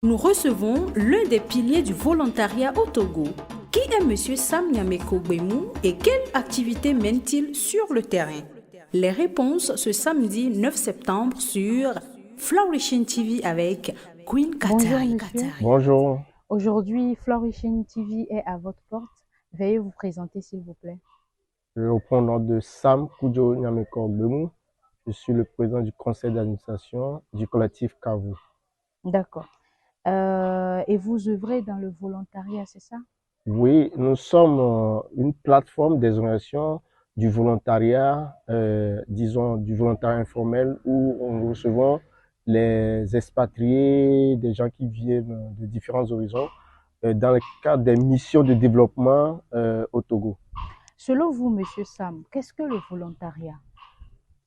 Nous recevons l'un des piliers du volontariat au Togo. Qui est M. Sam Nyameko Gbemou et quelle activité mène-t-il sur le terrain? Les réponses ce samedi 9 septembre sur Flourishing TV avec Queen Katari. Bonjour monsieur. Bonjour. Aujourd'hui, Flourishing TV est à votre porte. Veuillez vous présenter s'il vous plaît. Je reprends le nom de Sam Kudjo Nyameko Gbemou. Je suis le président du conseil d'administration du collectif Kavo. D'accord. Et vous œuvrez dans le volontariat, c'est ça? Oui, nous sommes une plateforme des organisations du volontariat, disons du volontariat informel, où nous recevons les expatriés, des gens qui viennent de différents horizons, dans le cadre des missions de développement au Togo. Selon vous, monsieur Sam, qu'est-ce que le volontariat?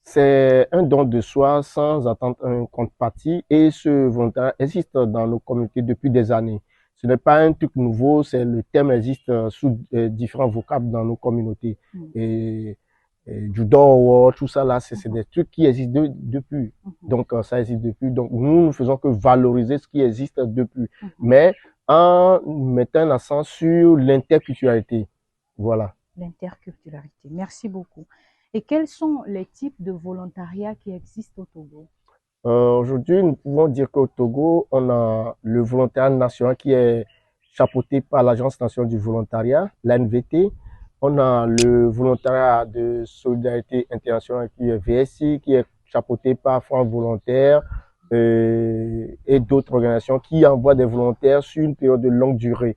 C'est un don de soi sans attendre un contrepartie et ce volontariat existe dans nos communautés depuis des années. Ce n'est pas un truc nouveau, le terme existe sous différents vocables dans nos communautés. Et du don, tout ça là, c'est des trucs qui existent depuis. Donc ça existe depuis. Donc nous ne faisons que valoriser ce qui existe depuis. Mais en mettant l'accent sur l'interculturalité. Voilà. L'interculturalité. Merci beaucoup. Et quels sont les types de volontariat qui existent au Togo? Aujourd'hui, nous pouvons dire qu'au Togo, on a le volontariat national qui est chapeauté par l'Agence nationale du volontariat, l'ANVT. On a le volontariat de solidarité internationale qui est VSI, qui est chapeauté par France Volontaire et d'autres organisations qui envoient des volontaires sur une période de longue durée.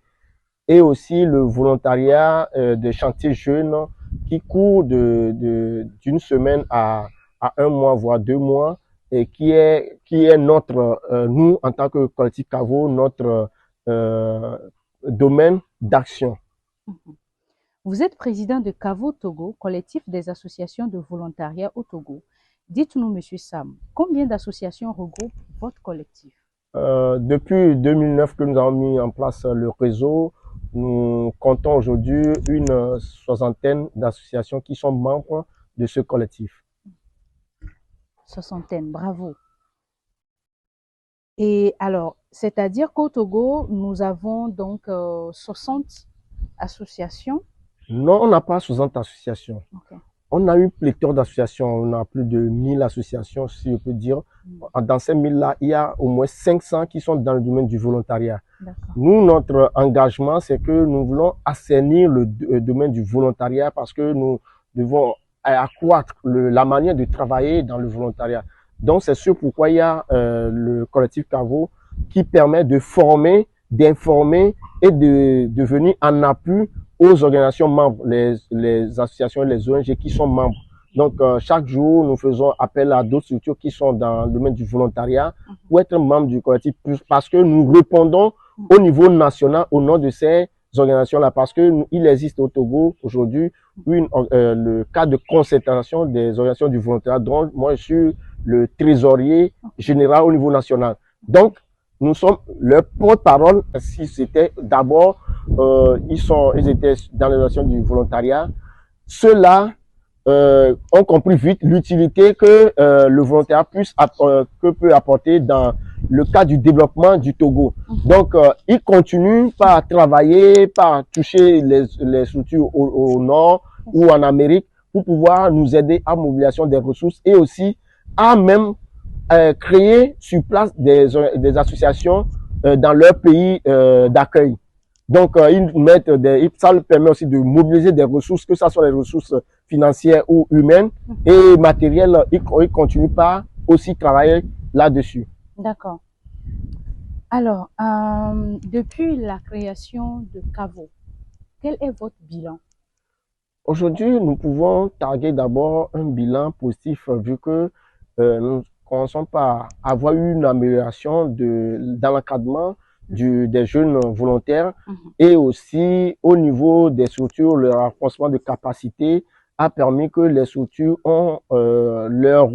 Et aussi le volontariat de chantier jeunes qui court d'une semaine à un mois, voire 2 mois, et qui est notre, nous, en tant que collectif Kavo, notre domaine d'action. Vous êtes président de Kavo Togo, collectif des associations de volontariat au Togo. Dites-nous, monsieur Sam, combien d'associations regroupent votre collectif? Depuis 2009 que nous avons mis en place le réseau, nous comptons aujourd'hui une soixantaine d'associations qui sont membres de ce collectif. Soixantaine, bravo. Et alors, c'est-à-dire qu'au Togo, nous avons donc 60 associations? Non, on n'a pas 60 associations. Okay. On a une pléthore d'associations, on a plus de 1000 associations, si je peux dire. Dans ces 1000-là, il y a au moins 500 qui sont dans le domaine du volontariat. Nous, notre engagement, c'est que nous voulons assainir le domaine du volontariat parce que nous devons accroître la manière de travailler dans le volontariat. Donc, c'est sûr pourquoi il y a le collectif Kavo qui permet de former, d'informer et de venir en appui aux organisations membres, les associations et les ONG qui sont membres. Donc, chaque jour, nous faisons appel à d'autres structures qui sont dans le domaine du volontariat pour être membres du collectif parce que nous répondons au niveau national au nom de ces organisations-là parce que il existe au Togo aujourd'hui le cadre de concertation des organisations du volontariat dont moi je suis le trésorier général au niveau national. Donc, nous sommes leur porte-parole. Si c'était d'abord, ils étaient dans les organisations du volontariat. Ceux-là ont compris vite l'utilité que le volontariat peut apporter dans le cadre du développement du Togo. Donc, ils continuent par travailler, par toucher les structures au nord ou en Amérique pour pouvoir nous aider à mobilisation des ressources et aussi à même créer sur place des associations dans leur pays d'accueil. Donc, ça leur permet aussi de mobiliser des ressources, que ce soit les ressources financières ou humaines et matérielles. Ils continuent pas aussi travailler là-dessus. D'accord. Alors, depuis la création de Kavo, quel est votre bilan? Aujourd'hui, nous pouvons targuer d'abord un bilan positif vu que nous commençons par avoir eu une amélioration dans l'encadrement des jeunes volontaires et aussi au niveau des structures, le renforcement de capacité a permis que les structures ont leur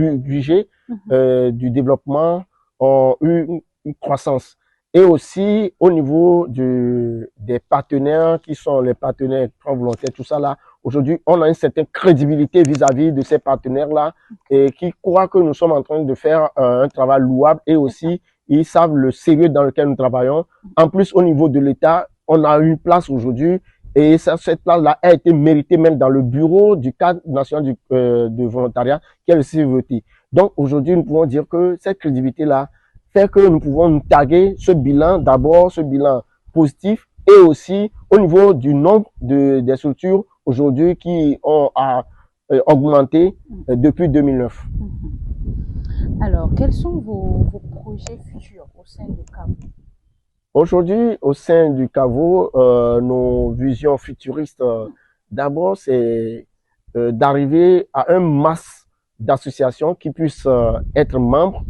budget du développement ont eu une croissance. Et aussi au niveau des partenaires qui sont les partenaires volontaires, tout ça là, aujourd'hui on a une certaine crédibilité vis-à-vis de ces partenaires là et qui croient que nous sommes en train de faire un travail louable et aussi ils savent le sérieux dans lequel nous travaillons. En plus, au niveau de l'État, on a une place aujourd'hui et cette place-là a été méritée même dans le bureau du cadre national de volontariat qui est le CVT. Donc aujourd'hui, nous pouvons dire que cette crédibilité-là fait que nous pouvons nous taguer ce bilan, d'abord ce bilan positif et aussi au niveau du nombre des structures aujourd'hui qui ont augmenté depuis 2009. Alors, quels sont vos projets futurs au sein de CAVO? Aujourd'hui, au sein du CAVO, nos visions futuristes, d'abord, c'est d'arriver à un masse d'associations qui puissent être membres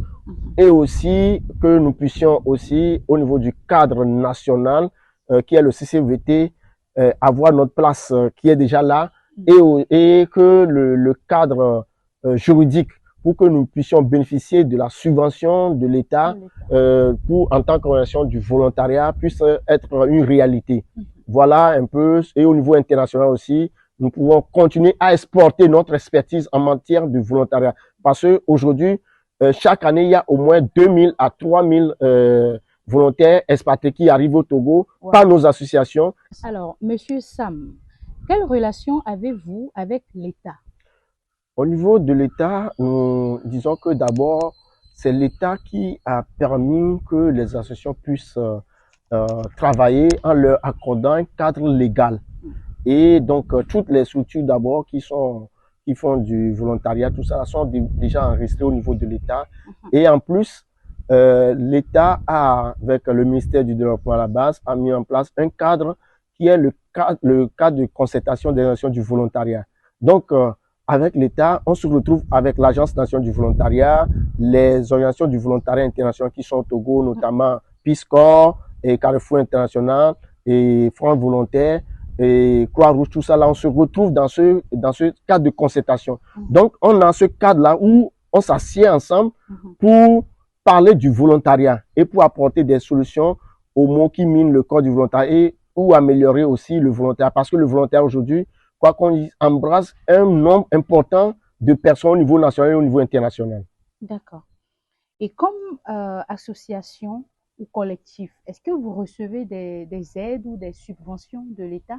et aussi que nous puissions aussi, au niveau du cadre national, qui est le CCVT, avoir notre place qui est déjà là et que le cadre juridique pour que nous puissions bénéficier de la subvention de l'État pour en tant qu'organisation du volontariat puisse être une réalité. Voilà un peu, et au niveau international aussi, nous pouvons continuer à exporter notre expertise en matière de volontariat. Parce qu'aujourd'hui, chaque année, il y a au moins 2000 à 3000 volontaires expatriés qui arrivent au Togo par nos associations. Alors, Monsieur Sam, quelle relation avez-vous avec l'État? Au niveau de l'État, nous disons que d'abord, c'est l'État qui a permis que les associations puissent travailler en leur accordant un cadre légal. Et donc, toutes les structures d'abord qui font du volontariat, tout ça, sont déjà enregistrées au niveau de l'État. Et en plus, l'État avec le ministère du Développement à la base, a mis en place un cadre qui est le cadre de concertation des organisations du volontariat. Donc, avec l'État, on se retrouve avec l'Agence nationale du volontariat, les organisations du volontariat international qui sont au Togo, notamment Peace Corps et Carrefour International et Front Volontaire et Croix-Rouge, tout ça là, on se retrouve dans ce cadre de concertation. Donc, on a ce cadre-là où on s'assied ensemble pour parler du volontariat et pour apporter des solutions aux maux qui minent le corps du volontariat et ou améliorer aussi le volontariat. Parce que le volontariat aujourd'hui, quoi qu'on embrasse un nombre important de personnes au niveau national et au niveau international. D'accord. Et comme association ou collectif, est-ce que vous recevez des aides ou des subventions de l'État?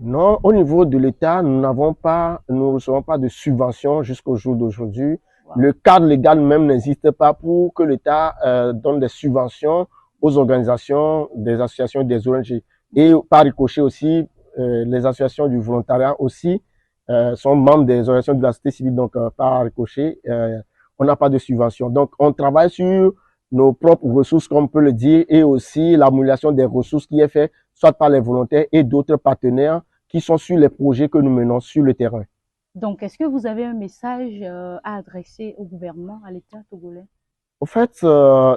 Non, au niveau de l'État, nous ne recevons pas de subventions jusqu'au jour d'aujourd'hui. Wow. Le cadre légal même n'existe pas pour que l'État donne des subventions aux organisations, des associations et des ONG. Et par ricochet aussi, les associations du volontariat aussi sont membres des organisations de la société civile, donc par ricochet, on n'a pas de subvention. Donc, on travaille sur nos propres ressources, comme on peut le dire, et aussi l'accumulation des ressources qui est faite soit par les volontaires et d'autres partenaires qui sont sur les projets que nous menons sur le terrain. Donc, est-ce que vous avez un message à adresser au gouvernement, à l'État togolais? En fait,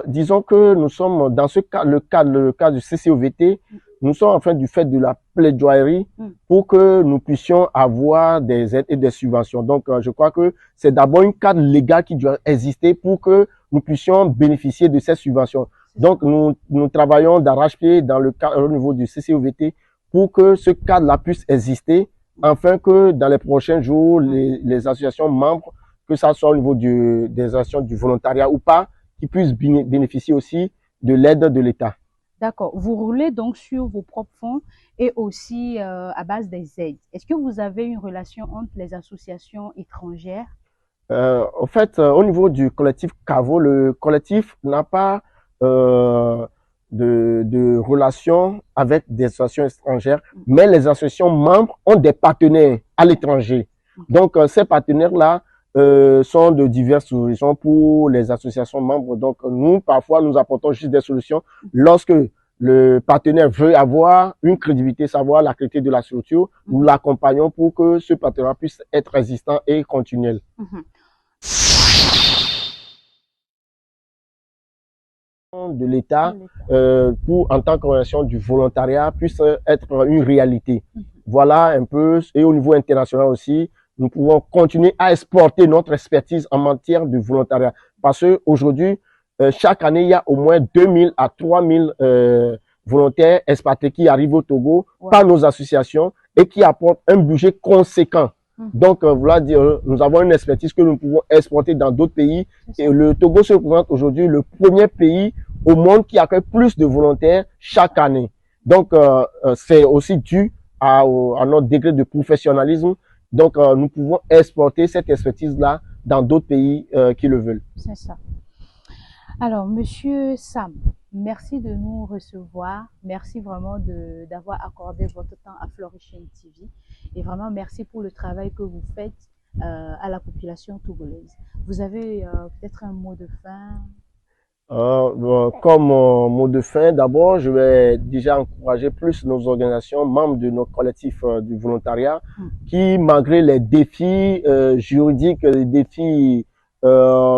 disons que nous sommes dans ce cas, le cas du CCOVT, nous sommes en train du fait de la plaidoirie pour que nous puissions avoir des aides et des subventions. Donc, je crois que c'est d'abord un cadre légal qui doit exister pour que nous puissions bénéficier de ces subventions. Donc, nous travaillons d'arrache-pied au niveau du CCOVT pour que ce cadre-là puisse exister, afin que dans les prochains jours, les associations membres, que ça soit au niveau des associations du volontariat ou pas, qui puissent bénéficier aussi de l'aide de l'État. D'accord. Vous roulez donc sur vos propres fonds et aussi à base des aides. Est-ce que vous avez une relation entre les associations étrangères? En fait, au niveau du collectif CAVO, le collectif n'a pas de relation avec des associations étrangères, mais les associations membres ont des partenaires à l'étranger. Donc, ces partenaires-là sont de diverses solutions pour les associations membres. Donc, nous, parfois, nous apportons juste des solutions lorsque le partenaire veut avoir une crédibilité, savoir la qualité de la structure. Nous l'accompagnons pour que ce partenariat puisse être résistant et continuel. De l'État pour, en tant qu'organisation du volontariat, puisse être une réalité. Voilà un peu, et au niveau international aussi, nous pouvons continuer à exporter notre expertise en matière de volontariat. Parce qu'aujourd'hui, chaque année, il y a au moins 2000 à 3000 volontaires expatriés qui arrivent au Togo par nos associations et qui apportent un budget conséquent Donc, voilà dire, nous avons une expertise que nous pouvons exporter dans d'autres pays. Et le Togo se représente aujourd'hui le premier pays au monde qui accueille plus de volontaires chaque année. Donc, c'est aussi dû à notre degré de professionnalisme. Donc, nous pouvons exporter cette expertise-là dans d'autres pays qui le veulent. C'est ça. Alors, Monsieur Sam, merci de nous recevoir. Merci vraiment d'avoir accordé votre temps à Flourishing TV. Et vraiment, merci pour le travail que vous faites à la population togolaise. Vous avez peut-être un mot de fin? Comme mot de fin, d'abord, je vais déjà encourager plus nos organisations, membres de nos collectifs du volontariat, qui, malgré les défis juridiques, les défis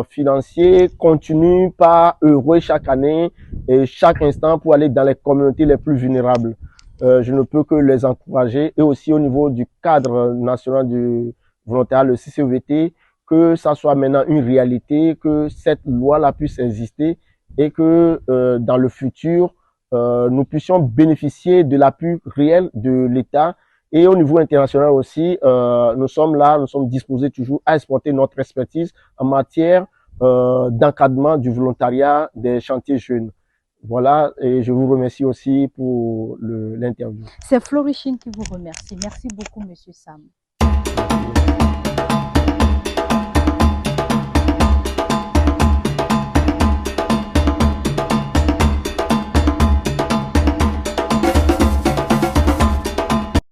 financiers, continuent par œuvrer chaque année et chaque instant pour aller dans les communautés les plus vulnérables. Je ne peux que les encourager, et aussi au niveau du cadre national du volontariat, le CCVT, que ça soit maintenant une réalité, que cette loi-là puisse exister et que dans le futur, nous puissions bénéficier de l'appui réel de l'État. Et au niveau international aussi, nous sommes là, nous sommes disposés toujours à exporter notre expertise en matière d'encadrement du volontariat des chantiers jeunes. Voilà, et je vous remercie aussi pour l'interview. C'est Flourishing qui vous remercie. Merci beaucoup, Monsieur Sam.